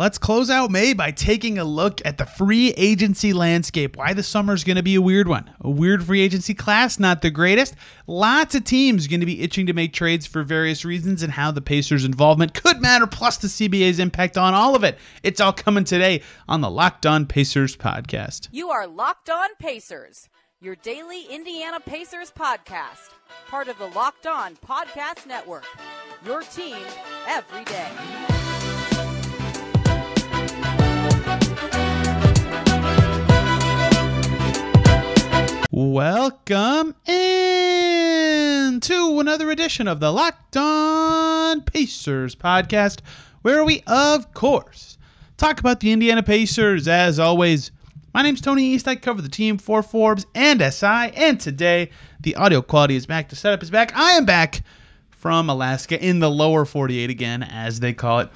Let's close out May by taking a look at the free agency landscape. Why the summer's going to be a weird one. A weird free agency class, not the greatest. Lots of teams going to be itching to make trades for various reasons and how the Pacers' involvement could matter, plus the CBA's impact on all of it. It's all coming today on the Locked On Pacers podcast. You are Locked On Pacers, your daily Indiana Pacers podcast. Part of the Locked On Podcast Network. Your team every day. Welcome in to another edition of the Locked On Pacers podcast, where we, of course, talk about the Indiana Pacers. As always, my name's Tony East. I cover the team for Forbes and SI, and today the audio quality is back. The setup is back. I am back from Alaska in the lower 48 again, as they call it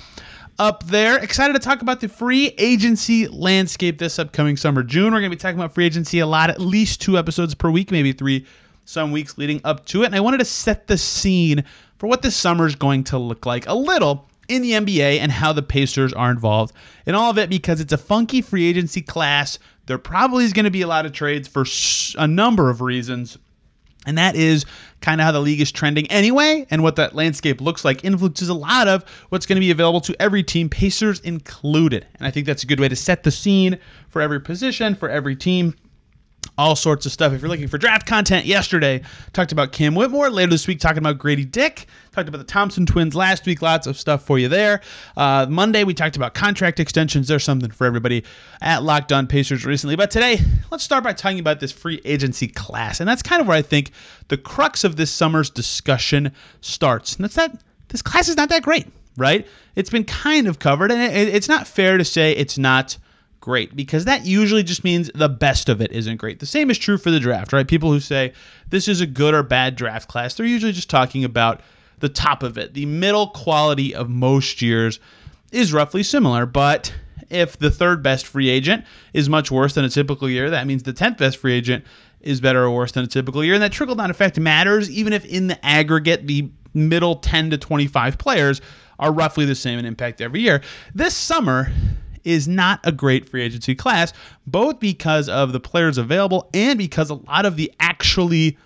up there. Excited to talk about the free agency landscape this upcoming summer. June, we're going to be talking about free agency a lot, at least 2 episodes per week, maybe 3 some weeks leading up to it. And I wanted to set the scene for what this summer is going to look like a little in the NBA and how the Pacers are involved in all of it, because it's a funky free agency class. There probably is going to be a lot of trades for a number of reasons. And that is kind of how the league is trending anyway, and what that landscape looks like influences a lot of what's going to be available to every team, Pacers included. And I think that's a good way to set the scene for every position, for every team, all sorts of stuff. If you're looking for draft content, yesterday talked about Cam Whitmore. Later this week, talking about Grady Dick. Talked about the Thompson twins last week. Lots of stuff for you there. Monday, we talked about contract extensions. There's something for everybody at Locked On Pacers recently. But today, let's start by talking about this free agency class. And that's kind of where I think the crux of this summer's discussion starts. And that's that this class is not that great, right? It's been kind of covered. And it's not fair to say it's not great, because that usually just means the best of it isn't great. The same is true for the draft, right? People who say this is a good or bad draft class, they're usually just talking about the top of it. The middle quality of most years is roughly similar, but if the third best free agent is much worse than a typical year, that means the 10th best free agent is better or worse than a typical year, and that trickle-down effect matters, even if in the aggregate the middle 10 to 25 players are roughly the same in impact every year. This summer is not a great free agency class, both because of the players available and because a lot of the actually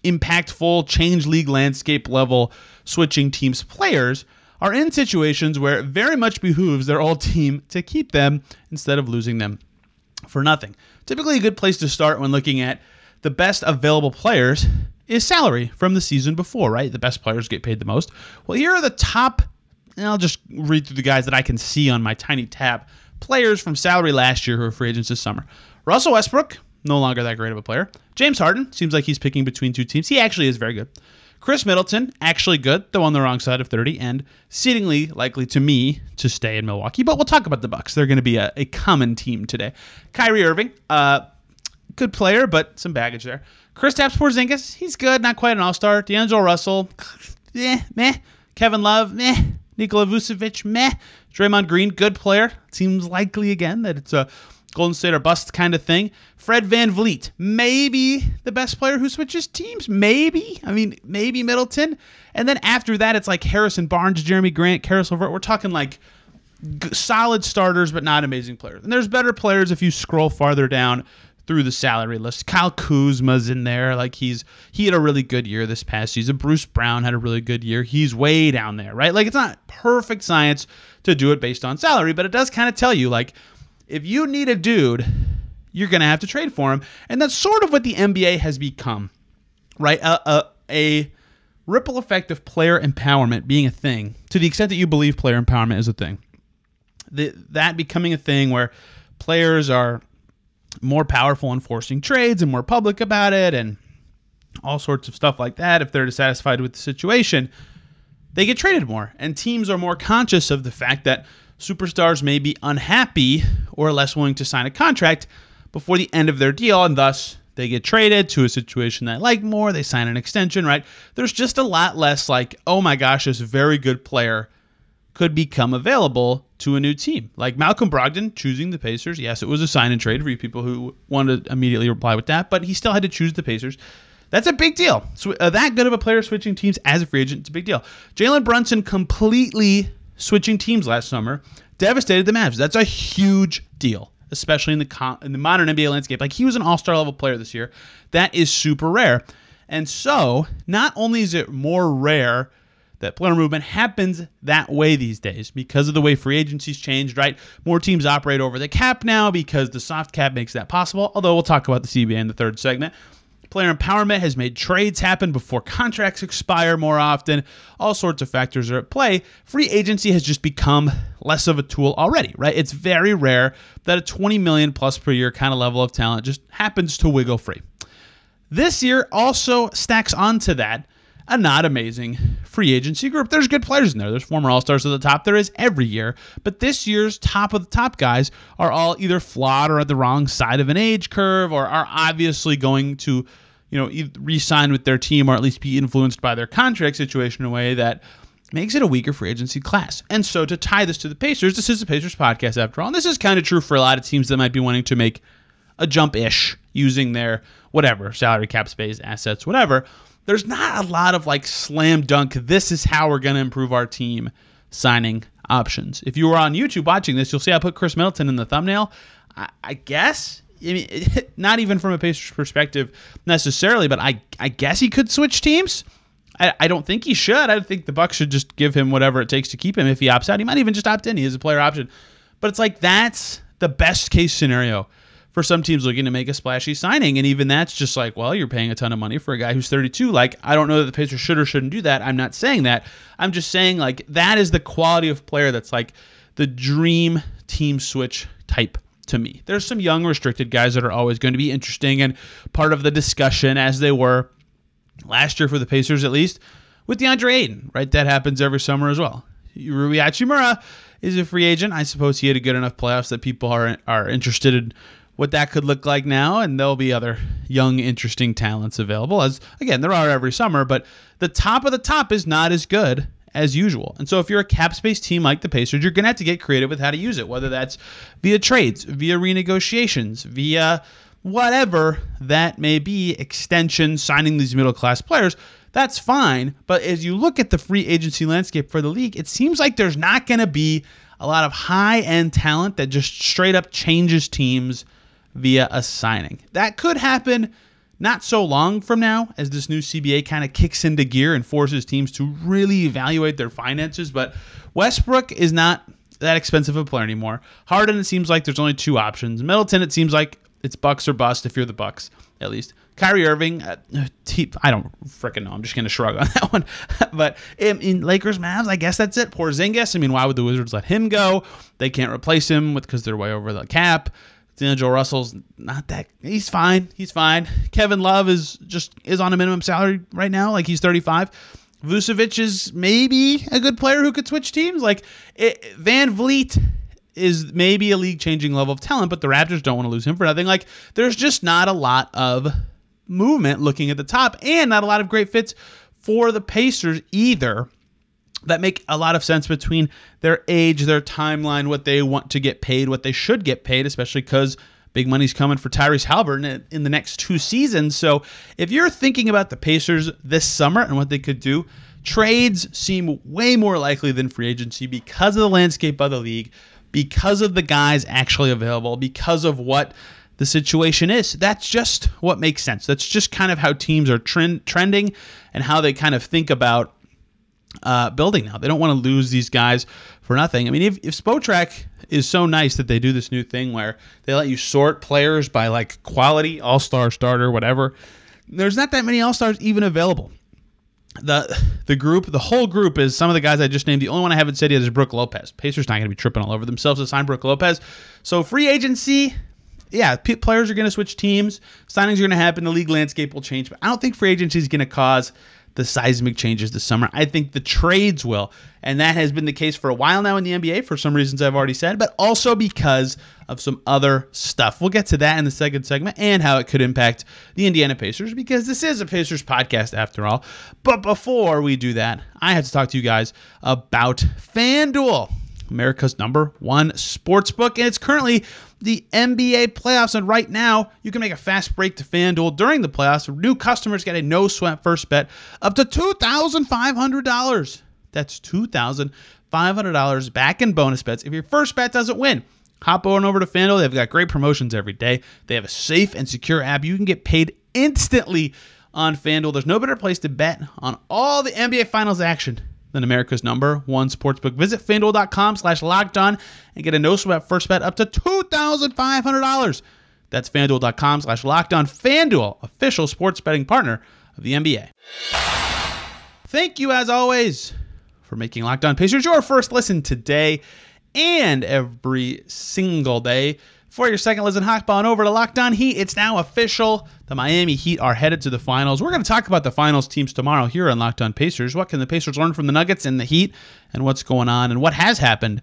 impactful change league landscape level switching teams players are in situations where it very much behooves their old team to keep them instead of losing them for nothing. Typically a good place to start when looking at the best available players is salary from the season before, right? The best players get paid the most. Well, here are the top, and I'll just read through the guys that I can see on my tiny tab, players from salary last year who are free agents this summer. Russell Westbrook, no longer that great of a player. James Harden, seems like he's picking between 2 teams. He actually is very good. Chris Middleton, actually good, though on the wrong side of 30, and exceedingly likely to me to stay in Milwaukee. But we'll talk about the Bucks. They're going to be a common team today. Kyrie Irving, good player, but some baggage there. Kristaps Porzingis, he's good, not quite an all-star. D'Angelo Russell, meh. Kevin Love, meh. Nikola Vucevic, meh. Draymond Green, good player. Seems likely again that it's a Golden State or bust kind of thing. Fred VanVleet, maybe the best player who switches teams. Maybe. I mean, maybe Middleton. And then after that, it's like Harrison Barnes, Jeremy Grant, Karis LeVert. We're talking like solid starters, but not amazing players. And there's better players if you scroll farther down through the salary list. Kyle Kuzma's in there. Like he had a really good year this past season. Bruce Brown had a really good year. He's way down there, right? Like it's not perfect science to do it based on salary, but it does kind of tell you, like, if you need a dude, you're going to have to trade for him. And that's sort of what the NBA has become, right? A ripple effect of player empowerment being a thing, to the extent that you believe player empowerment is a thing. That becoming a thing where players are more powerful in forcing trades and more public about it and all sorts of stuff like that. If they're dissatisfied with the situation, they get traded more. And teams are more conscious of the fact that superstars may be unhappy or less willing to sign a contract before the end of their deal, and thus they get traded to a situation they like more. They sign an extension, right? There's just a lot less like, oh my gosh, this very good player could become available to a new team. Like Malcolm Brogdon choosing the Pacers. Yes, it was a sign and trade for you people who wanted to immediately reply with that, but he still had to choose the Pacers. That's a big deal. So that good of a player switching teams as a free agent, it's a big deal. Jalen Brunson completely switching teams last summer devastated the Mavs. That's a huge deal, especially in the modern NBA landscape. Like, he was an all-star level player this year. That is super rare. And so, not only is it more rare that player movement happens that way these days because of the way free agency's changed, right? More teams operate over the cap now because the soft cap makes that possible, although we'll talk about the CBA in the third segment. Player empowerment has made trades happen before contracts expire more often. All sorts of factors are at play. Free agency has just become less of a tool already, right? It's very rare that a $20 million plus per year kind of level of talent just happens to wiggle free. This year also stacks onto that a not amazing free agency group. There's good players in there. There's former All-Stars at the top. There is every year. But this year's top of the top guys are all either flawed or at the wrong side of an age curve, or are obviously going to, re-sign with their team, or at least be influenced by their contract situation in a way that makes it a weaker free agency class. And so to tie this to the Pacers, this is the Pacers podcast after all. And this is kind of true for a lot of teams that might be wanting to make a jump-ish using their whatever, salary cap space, assets, whatever. There's not a lot of like slam dunk, this is how we're going to improve our team signing options. If you were on YouTube watching this, you'll see I put Chris Middleton in the thumbnail. I guess, not even from a Pacers perspective necessarily, but I guess he could switch teams. I don't think he should. I think the Bucks should just give him whatever it takes to keep him. If he opts out, he might even just opt in. He has a player option. But it's like, that's the best case scenario for some teams looking to make a splashy signing. And even that's just like, well, you're paying a ton of money for a guy who's 32. Like, I don't know that the Pacers should or shouldn't do that. I'm not saying that. I'm just saying, like, that is the quality of player that's like the dream team switch type to me. There's some young restricted guys that are always going to be interesting and part of the discussion, as they were last year for the Pacers, at least, with DeAndre Ayton, right? That happens every summer as well. Rui Hachimura is a free agent. I suppose he had a good enough playoffs that people are interested in what that could look like now, and there'll be other young, interesting talents available, as, again, there are every summer, but the top of the top is not as good as usual. And so if you're a cap space team like the Pacers, you're going to have to get creative with how to use it, whether that's via trades, via renegotiations, via whatever that may be, extensions, signing these middle-class players. That's fine, but as you look at the free agency landscape for the league, it seems like there's not going to be a lot of high-end talent that just straight up changes teams via a signing. That could happen not so long from now, as this new CBA kind of kicks into gear and forces teams to really evaluate their finances. But Westbrook is not that expensive of a player anymore. Harden, it seems like there's only two options. Middleton, it seems like it's Bucks or bust if you're the Bucks, at least. Kyrie Irving, I don't freaking know. I'm just going to shrug on that one. But in Lakers, Mavs, I guess that's it. Porzingis, why would the Wizards let him go? They can't replace him because they're way over the cap. D'Angelo Russell's not that. He's fine. Kevin Love is on a minimum salary right now. Like, he's 35. Vucevic is maybe a good player who could switch teams. Van Vliet is maybe a league-changing level of talent, but the Raptors don't want to lose him for nothing. Like, there's just not a lot of movement looking at the top, and not a lot of great fits for the Pacers either that make a lot of sense between their age, their timeline, what they want to get paid, what they should get paid, especially because big money's coming for Tyrese Haliburton in the next 2 seasons. So if you're thinking about the Pacers this summer and what they could do, trades seem way more likely than free agency because of the landscape of the league, because of the guys actually available, because of what the situation is. That's just what makes sense. That's just kind of how teams are trending and how they kind of think about building now. They don't want to lose these guys for nothing. If Spotrac is so nice that they do this new thing where they let you sort players by like quality, all-star, starter, whatever, there's not that many all-stars even available. The whole group is some of the guys I just named. The only one I haven't said yet is Brook Lopez. Pacers not going to be tripping all over themselves to sign Brook Lopez. So free agency, yeah, players are going to switch teams. Signings are going to happen. The league landscape will change. But I don't think free agency is going to cause the seismic changes this summer. I think the trades will. And that has been the case for a while now in the NBA for some reasons I've already said, but also because of some other stuff. We'll get to that in the second segment and how it could impact the Indiana Pacers, because this is a Pacers podcast after all. But before we do that, I have to talk to you guys about FanDuel, America's #1 sportsbook, and it's currently the NBA playoffs, and right now you can make a fast break to FanDuel during the playoffs. New customers get a no-sweat first bet up to $2,500. That's $2,500 $500 back in bonus bets if your first bet doesn't win. Hop on over to FanDuel. They've got great promotions every day. They have a safe and secure app. You can get paid instantly on FanDuel. There's no better place to bet on all the NBA Finals action than America's #1 sportsbook. Visit FanDuel.com/lockedon and get a no-sweat first bet up to $2,500. That's FanDuel.com/lockedon. FanDuel, official sports betting partner of the NBA. Thank you, as always, for making Locked On Pacers your first listen today and every single day. For your second listen, hop on over to Locked On Heat. It's now official. The Miami Heat are headed to the finals. We're going to talk about the finals teams tomorrow here on Locked On Pacers. What can the Pacers learn from the Nuggets and the Heat, and what's going on and what has happened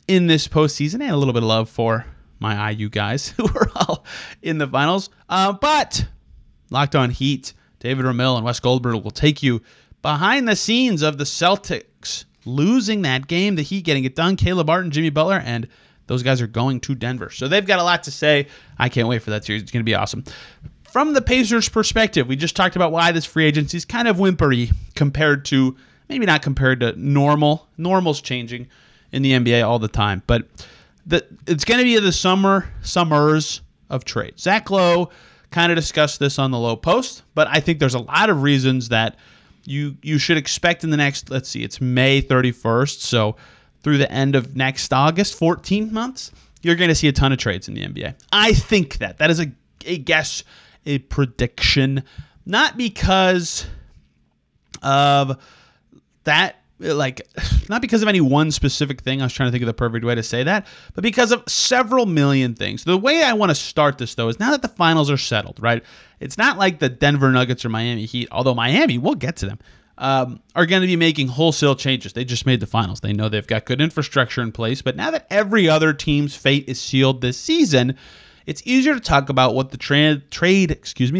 in this postseason, and a little bit of love for my IU guys who are all in the finals. But Locked On Heat, David Ramil and Wes Goldberg will take you behind the scenes of the Celtics losing that game, the Heat getting it done, Caleb Martin, Jimmy Butler, and those guys are going to Denver. So they've got a lot to say. I can't wait for that series. It's going to be awesome. From the Pacers' perspective, we just talked about why this free agency is kind of whimpery compared to, maybe not compared to normal. Normal's changing in the NBA all the time. But it's going to be the summers of trade. Zach Lowe kind of discussed this on the Low Post, but I think there's a lot of reasons that you should expect in the next, let's see, it's May 31st, so through the end of next August, 14 months, you're going to see a ton of trades in the NBA. I think that is a guess, a prediction, not because of that, not because of any one specific thing. I was trying to think of the perfect way to say that, but because of several million things. The way I want to start this, though, is now that the finals are settled, right? It's not like the Denver Nuggets or Miami Heat, although Miami, we'll get to them, are going to be making wholesale changes. They just made the finals. They know they've got good infrastructure in place, but now that every other team's fate is sealed this season, it's easier to talk about what the trade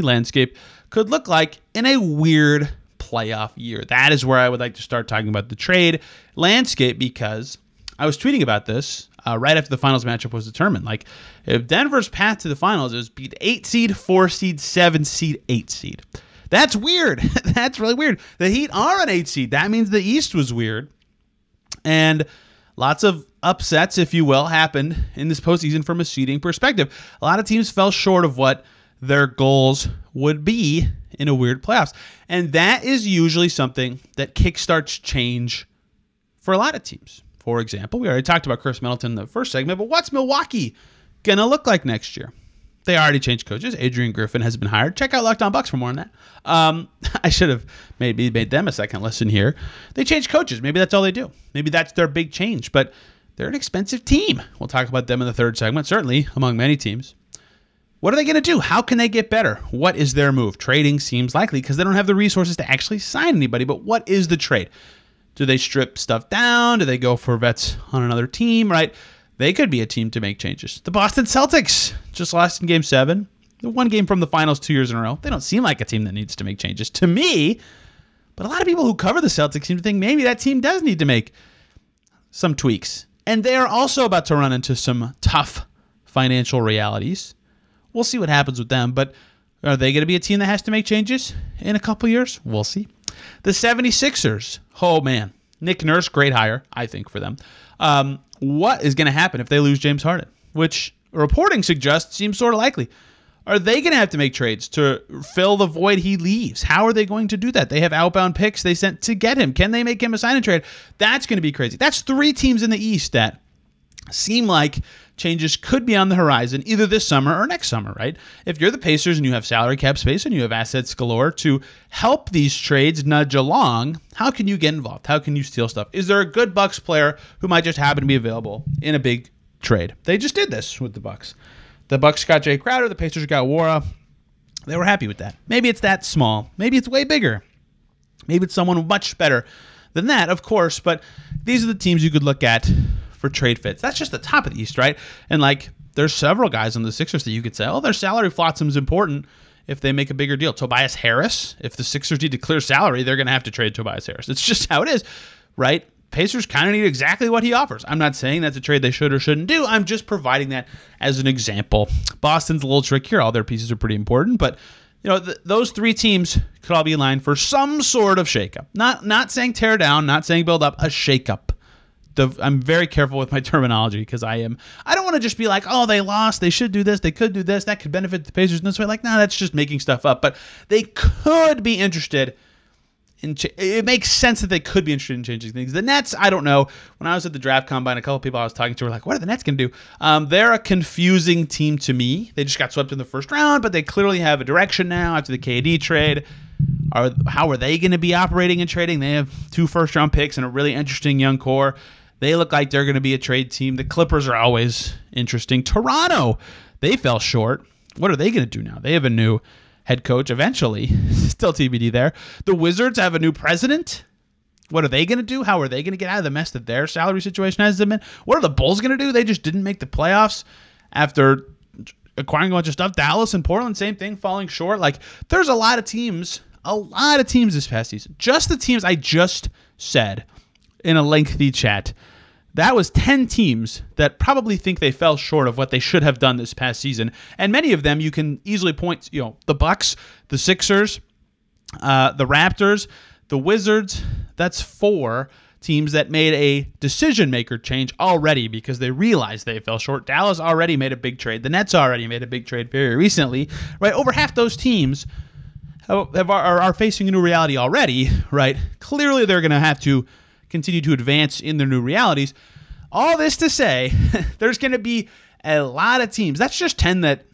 landscape could look like in a weird playoff year. That is where I would like to start talking about the trade landscape, because I was tweeting about this right after the finals matchup was determined. Like, if Denver's path to the finals is beat 8 seed, 4 seed, 7 seed, 8 seed. That's weird. That's really weird. The Heat are an 8 seed. That means the East was weird. And lots of upsets, if you will, happened in this postseason from a seeding perspective. A lot of teams fell short of what their goals would be in a weird playoffs. And that is usually something that kickstarts change for a lot of teams. For example, we already talked about Chris Middleton in the first segment, but what's Milwaukee going to look like next year? They already changed coaches. Adrian Griffin has been hired. Check out Locked On Bucks for more on that. I should have maybe made them a second listen here. They changed coaches. Maybe that's all they do. Maybe that's their big change, but they're an expensive team. We'll talk about them in the third segment, certainly among many teams. What are they going to do? How can they get better? What is their move? Trading seems likely because they don't have the resources to actually sign anybody, but what is the trade? Do they strip stuff down? Do they go for vets on another team, right? They could be a team to make changes. The Boston Celtics just lost in Game 7. The one game from the finals 2 years in a row. They don't seem like a team that needs to make changes to me, but a lot of people who cover the Celtics seem to think maybe that team does need to make some tweaks. And they are also about to run into some tough financial realities. We'll see what happens with them, but are they going to be a team that has to make changes in a couple years? We'll see. The 76ers, oh man, Nick Nurse, great hire, I think, for them. What is going to happen if they lose James Harden, which reporting suggests seems sort of likely? Are they going to have to make trades to fill the void he leaves? How are they going to do that? They have outbound picks they sent to get him. Can they make him a sign and trade? That's going to be crazy. That's 3 teams in the East that seem like changes could be on the horizon either this summer or next summer, right? If you're the Pacers and you have salary cap space and you have assets galore to help these trades nudge along, how can you get involved? How can you steal stuff? Is there a good Bucks player who might just happen to be available in a big trade? They just did this with the Bucks. The Bucks got Jay Crowder. The Pacers got Wara. They were happy with that. Maybe it's that small. Maybe it's way bigger. Maybe it's someone much better than that, of course. But these are the teams you could look at for trade fits. That's just the top of the East, right? And like, there's several guys on the Sixers that you could say, oh, their salary flotsam is important if they make a bigger deal. Tobias Harris, if the Sixers need to clear salary, they're going to have to trade Tobias Harris. It's just how it is, right? Pacers kind of need exactly what he offers. I'm not saying that's a trade they should or shouldn't do. I'm just providing that as an example. Boston's a little trickier. All their pieces are pretty important, but you know, those 3 teams could all be in line for some sort of shakeup. Not saying tear down, not saying build up, a shakeup I'm very careful with my terminology because I don't want to just be like, oh, they lost, they should do this, they could do this, that could benefit the Pacers in this way. Like, no, that's just making stuff up. But they could be interested in. It makes sense that they could be interested in changing things. The Nets, I don't know. When I was at the draft combine, a couple of people I was talking to were like, what are the Nets going to do? They're a confusing team to me. They just got swept in the first round, but they clearly have a direction now after the KD trade. How are they going to be operating and trading? They have 2 first-round picks and a really interesting young core. They look like they're going to be a trade team. The Clippers are always interesting. Toronto, they fell short. What are they going to do now? They have a new head coach eventually. Still TBD there. The Wizards have a new president. What are they going to do? How are they going to get out of the mess that their salary situation has them in? What are the Bulls going to do? They just didn't make the playoffs after acquiring a bunch of stuff. Dallas and Portland, same thing, falling short. Like, there's a lot of teams this past season. Just the teams I just said in a lengthy chat. That was 10 teams that probably think they fell short of what they should have done this past season. And many of them you can easily point, the Bucks, the Sixers, the Raptors, the Wizards. That's 4 teams that made a decision-maker change already because they realized they fell short. Dallas already made a big trade. The Nets already made a big trade very recently. Right? Over half those teams are facing a new reality already. Right? Clearly, they're going to have to continue to advance in their new realities. All this to say, there's going to be a lot of teams. That's just 10 that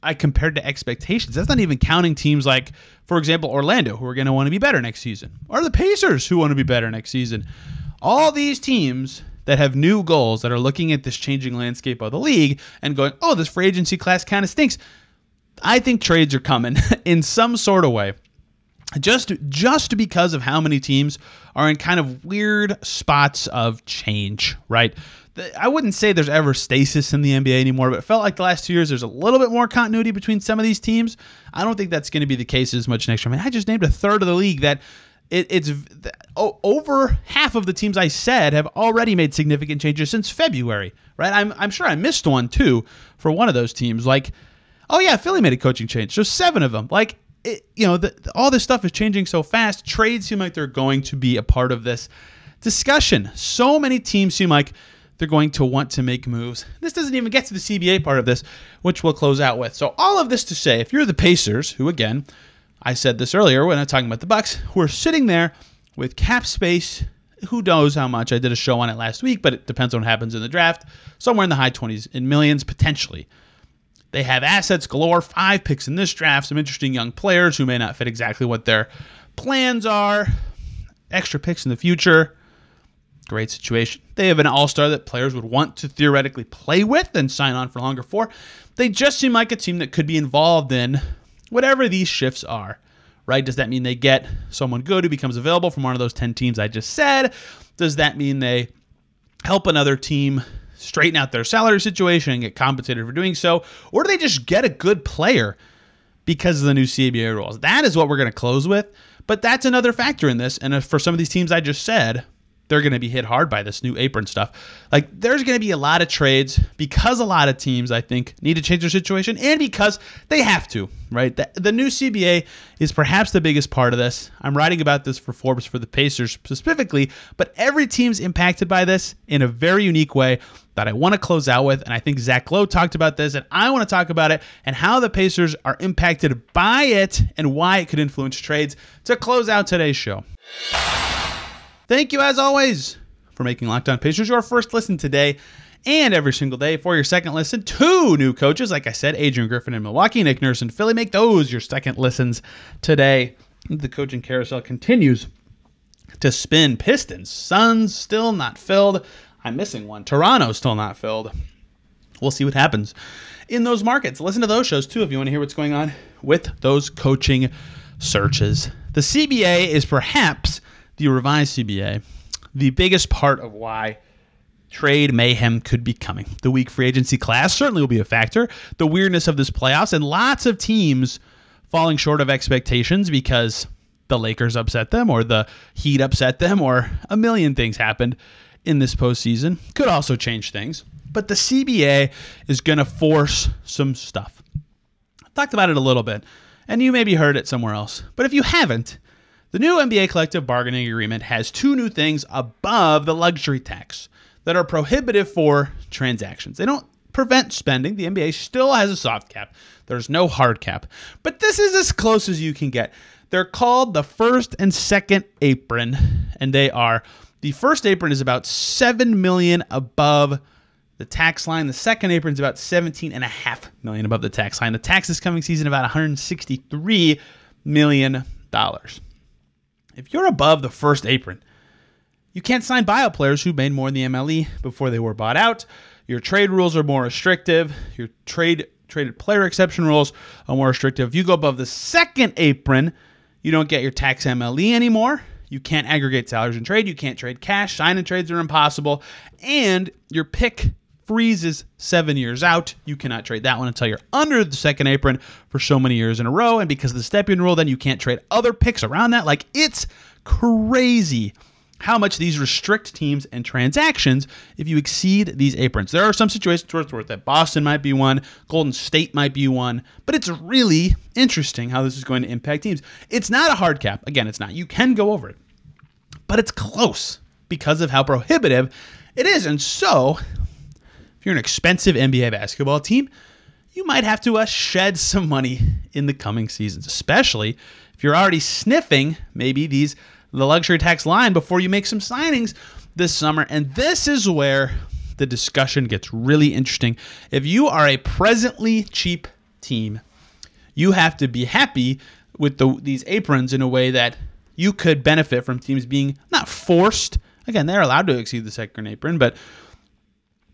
I compared to expectations. That's not even counting teams like, for example, Orlando, who are going to want to be better next season, or the Pacers, who want to be better next season. All these teams that have new goals that are looking at this changing landscape of the league and going, oh, this free agency class kind of stinks. I think trades are coming in some sort of way. Just because of how many teams are in kind of weird spots of change, right? I wouldn't say there's ever stasis in the NBA anymore, but it felt like the last 2 years there's a little bit more continuity between some of these teams. I don't think that's going to be the case as much next year. I mean, I just named a third of the league that it's over half of the teams I said have already made significant changes since February, right? I'm sure I missed one too for one of those teams. Like, oh yeah, Philly made a coaching change. So 7 of them. Like, all this stuff is changing so fast. Trades seem like they're going to be a part of this discussion. So many teams seem like they're going to want to make moves. This doesn't even get to the CBA part of this, which we'll close out with. So all of this to say, if you're the Pacers, who again, I said this earlier when I'm talking about the Bucks, who are sitting there with cap space, who knows how much. I did a show on it last week, but it depends on what happens in the draft. Somewhere in the high 20s in millions, potentially. They have assets galore, 5 picks in this draft, some interesting young players who may not fit exactly what their plans are, extra picks in the future. Great situation. They have an all-star that players would want to theoretically play with and sign on for longer for. They just seem like a team that could be involved in whatever these shifts are, right? Does that mean they get someone good who becomes available from one of those 10 teams I just said? Does that mean they help another team straighten out their salary situation and get compensated for doing so? Or do they just get a good player because of the new CBA rules? That is what we're going to close with. But that's another factor in this. And for some of these teams I just said, they're going to be hit hard by this new apron stuff. Like, there's going to be a lot of trades because a lot of teams, I think, need to change their situation and because they have to, right? The new CBA is perhaps the biggest part of this. I'm writing about this for Forbes for the Pacers specifically, but every team's impacted by this in a very unique way that I want to close out with. And I think Zach Lowe talked about this, and I want to talk about it and how the Pacers are impacted by it and why it could influence trades to close out today's show. Thank you, as always, for making Locked On Pacers your first listen today and every single day. For your second listen, 2 new coaches. Like I said, Adrian Griffin in Milwaukee, Nick Nurse in Philly. Make those your second listens today. The coaching carousel continues to spin. Pistons, Suns still not filled. I'm missing one. Toronto still not filled. We'll see what happens in those markets. Listen to those shows, too, if you want to hear what's going on with those coaching searches. The CBA is perhaps the revised CBA, the biggest part of why trade mayhem could be coming. The weak free agency class certainly will be a factor. The weirdness of this playoffs and lots of teams falling short of expectations because the Lakers upset them or the Heat upset them or a million things happened in this postseason. Could also change things. But the CBA is going to force some stuff. I talked about it a little bit, and you maybe heard it somewhere else. But if you haven't, the new NBA collective bargaining agreement has 2 new things above the luxury tax. that are prohibitive for transactions. They don't prevent spending. The NBA still has a soft cap. There's no hard cap. But this is as close as you can get. They're called the first and second apron, and they are, the first apron is about $7 million above the tax line. The second apron is about $17.5 million above the tax line. The tax this coming season about $163 million. If you're above the first apron, you can't sign buyout players who made more in the MLE before they were bought out. Your trade rules are more restrictive. Your traded player exception rules are more restrictive. If you go above the second apron, you don't get your tax MLE anymore. You can't aggregate salaries and trade. You can't trade cash. Sign and trades are impossible. And your pick freezes 7 years out. You cannot trade that one until you're under the second apron for so many years in a row. And because of the step-in rule, then you can't trade other picks around that. Like, it's crazy how much these restrict teams and transactions if you exceed these aprons. There are some situations where that Boston might be one, Golden State might be one, but it's really interesting how this is going to impact teams. It's not a hard cap. Again, it's not. You can go over it, but it's close because of how prohibitive it is. And so, if you're an expensive NBA basketball team, you might have to shed some money in the coming seasons, especially if you're already sniffing maybe the luxury tax line before you make some signings this summer. And this is where the discussion gets really interesting. If you are a presently cheap team, you have to be happy with these aprons in a way that you could benefit from teams being not forced. Again, they're allowed to exceed the second apron, but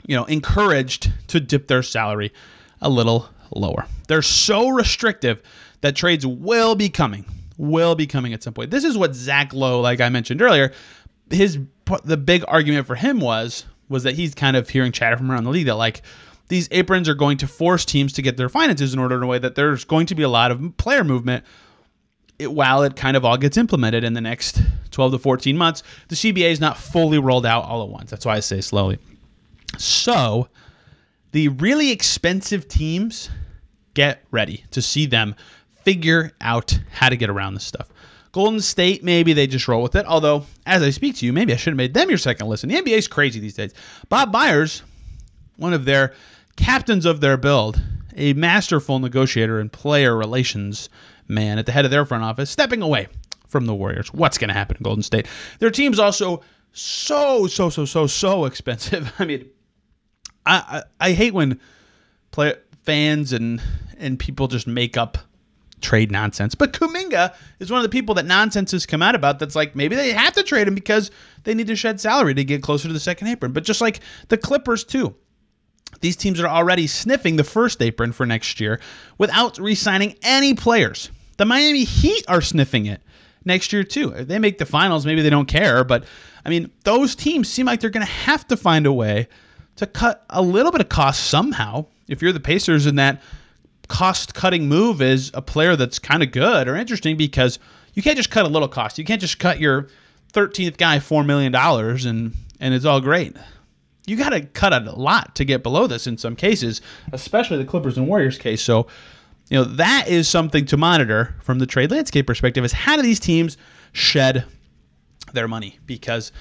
encouraged to dip their salary a little lower. They're so restrictive that trades will be coming at some point. This is what Zach Lowe, like I mentioned earlier, the big argument for him was that he's kind of hearing chatter from around the league that like these aprons are going to force teams to get their finances in order in a way that there's going to be a lot of player movement while it kind of all gets implemented in the next 12 to 14 months. The CBA is not fully rolled out all at once. That's why I say slowly. So the really expensive teams, get ready to see them figure out how to get around this stuff. Golden State, maybe they just roll with it. Although, as I speak to you, maybe I should have made them your second listen. The NBA is crazy these days. Bob Myers, one of their captains of their build, a masterful negotiator and player relations man at the head of their front office, stepping away from the Warriors. What's going to happen in Golden State? Their team's also so expensive. I mean, I hate when fans and people just make up trade nonsense. But Kuminga is one of the people that nonsense has come out about that's like maybe they have to trade him because they need to shed salary to get closer to the second apron. But just like the Clippers too, these teams are already sniffing the first apron for next year without re-signing any players. The Miami Heat are sniffing it next year too. If they make the finals, maybe they don't care. But I mean, those teams seem like they're going to have to find a way to cut a little bit of cost somehow. If you're the Pacers in that cost-cutting move is a player that's kind of good or interesting, because you can't just cut a little cost. You can't just cut your 13th guy $4 million and it's all great. You got to cut a lot to get below this in some cases, especially the Clippers and Warriors case. So, that is something to monitor from the trade landscape perspective, is how do these teams shed their money? Because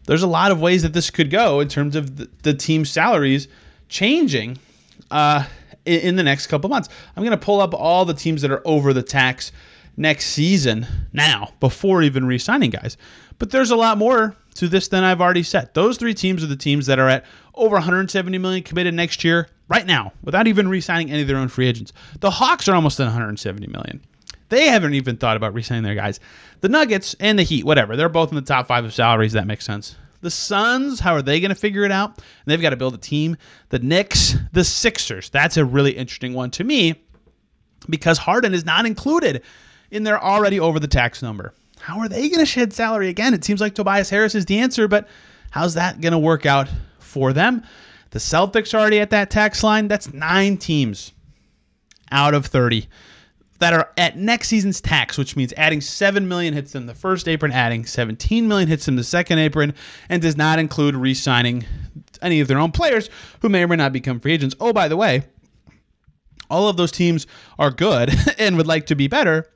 there's a lot of ways that this could go in terms of the team's salaries changing in the next couple months. I'm going to pull up all the teams that are over the tax next season now, before even re-signing guys. But there's a lot more to this than I've already said. Those three teams are the teams that are at over $170 million committed next year right now, without even re-signing any of their own free agents. The Hawks are almost at $170 million. They haven't even thought about re-signing their guys. The Nuggets and the Heat, whatever, they're both in the top 5 of salaries. That makes sense. The Suns, how are they going to figure it out? And they've got to build a team. The Knicks, the Sixers. That's a really interesting one to me, because Harden is not included in their already over the tax number. How are they going to shed salary again? It seems like Tobias Harris is the answer, but how's that going to work out for them? The Celtics are already at that tax line. That's 9 teams out of 30 that are at next season's tax, which means adding $7 million hits them the first apron, adding $17 million hits them the second apron, and does not include re-signing any of their own players who may or may not become free agents. Oh, by the way, all of those teams are good and would like to be better,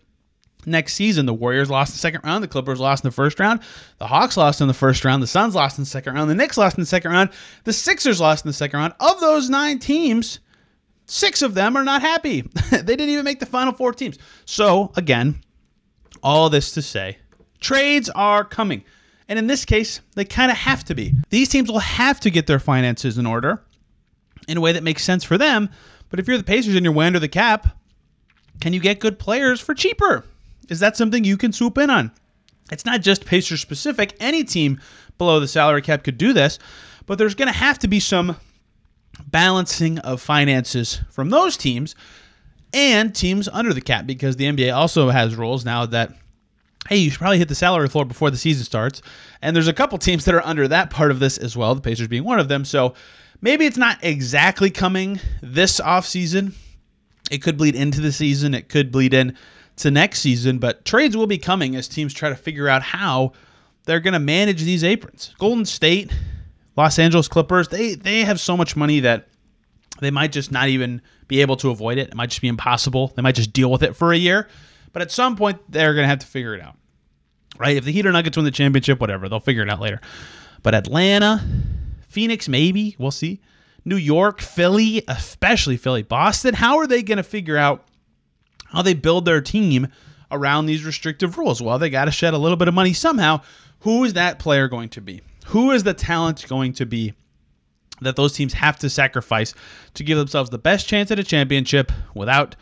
next season. The Warriors lost in the second round. The Clippers lost in the first round. The Hawks lost in the first round. The Suns lost in the second round. The Knicks lost in the second round. The Sixers lost in the second round. Of those 9 teams, 6 of them are not happy. They didn't even make the final 4 teams. So, again, all this to say, trades are coming. And in this case, they kind of have to be. These teams will have to get their finances in order in a way that makes sense for them. But if you're the Pacers and you're way under the cap, can you get good players for cheaper? Is that something you can swoop in on? It's not just Pacers specific. Any team below the salary cap could do this, but there's going to have to be some balancing of finances from those teams and teams under the cap, because the NBA also has rules now that, hey, you should probably hit the salary floor before the season starts. And there's a couple teams that are under that part of this as well, the Pacers being one of them. So maybe it's not exactly coming this offseason. It could bleed into the season. It could bleed in to next season, but trades will be coming as teams try to figure out how they're going to manage these aprons. Golden State, Los Angeles Clippers, they have so much money that they might just not even be able to avoid it. It might just be impossible. They might just deal with it for a year, but at some point they're going to have to figure it out, right? If the Heat or Nuggets win the championship, whatever, they'll figure it out later. But Atlanta, Phoenix, maybe, we'll see. New York, Philly, especially Philly, Boston, how are they going to figure out how they build their team around these restrictive rules? Well, they got to shed a little bit of money somehow. Who is that player going to be? Who is the talent going to be that those teams have to sacrifice to give themselves the best chance at a championship without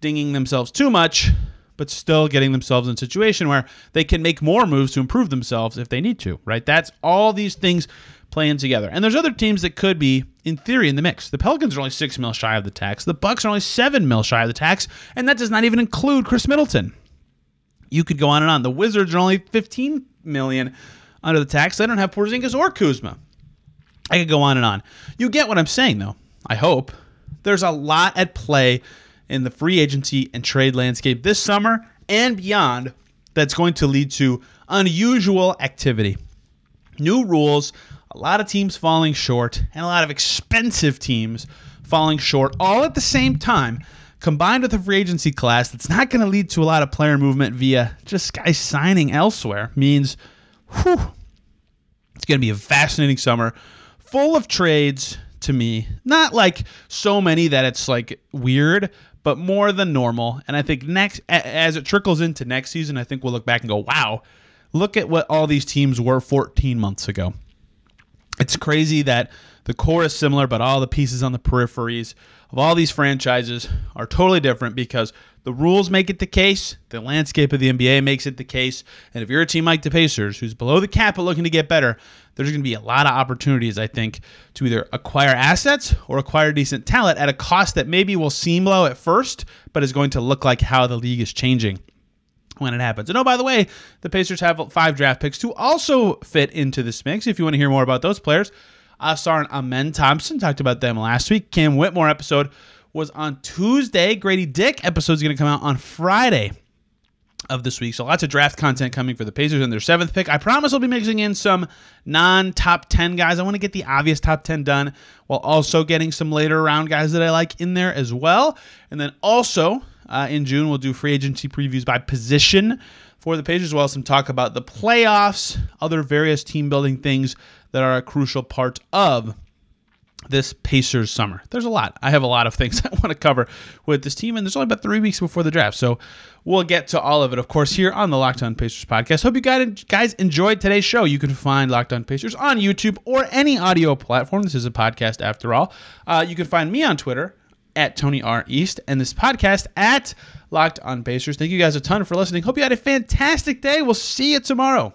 dinging themselves too much, but still getting themselves in a situation where they can make more moves to improve themselves if they need to, right? That's all these things playing together. And there's other teams that could be, in theory, in the mix. The Pelicans are only $6 million shy of the tax. The Bucks are only $7 million shy of the tax, and that does not even include Chris Middleton. You could go on and on. The Wizards are only $15 million under the tax. They don't have Porzingis or Kuzma. I could go on and on. You get what I'm saying, though. I hope. There's a lot at play in the free agency and trade landscape this summer and beyond that's going to lead to unusual activity. New rules, a lot of teams falling short, and a lot of expensive teams falling short all at the same time, combined with a free agency class that's not going to lead to a lot of player movement via just guys signing elsewhere, means it's going to be a fascinating summer full of trades to me. Not like so many that it's like weird, but more than normal. And I think next, as it trickles into next season, I think we'll look back and go, wow, look at what all these teams were 14 months ago. It's crazy that the core is similar, but all the pieces on the peripheries of all these franchises are totally different because the rules make it the case, the landscape of the NBA makes it the case, and if you're a team like the Pacers, who's below the cap but looking to get better, there's going to be a lot of opportunities, I think, to either acquire assets or acquire decent talent at a cost that maybe will seem low at first, but is going to look like how the league is changing when it happens. And oh, by the way, the Pacers have 5 draft picks to also fit into this mix. If you want to hear more about those players, Asar and Amen Thompson talked about them last week. Cam Whitmore episode was on Tuesday. Grady Dick episode is going to come out on Friday of this week. So lots of draft content coming for the Pacers in their 7th pick. I promise I'll be mixing in some non-top 10 guys. I want to get the obvious top 10 done while also getting some later round guys that I like in there as well. And then also in June, we'll do free agency previews by position for the Pacers, as well as some talk about the playoffs, other various team building things that are a crucial part of this Pacers summer. There's a lot. I have a lot of things I want to cover with this team, and there's only about 3 weeks before the draft, so we'll get to all of it, of course, here on the Locked On Pacers podcast. Hope you guys enjoyed today's show. You can find Locked On Pacers on YouTube or any audio platform. This is a podcast after all. You can find me on Twitter at Tony R. East, and this podcast at Locked On Pacers. Thank you guys a ton for listening. Hope you had a fantastic day. We'll see you tomorrow.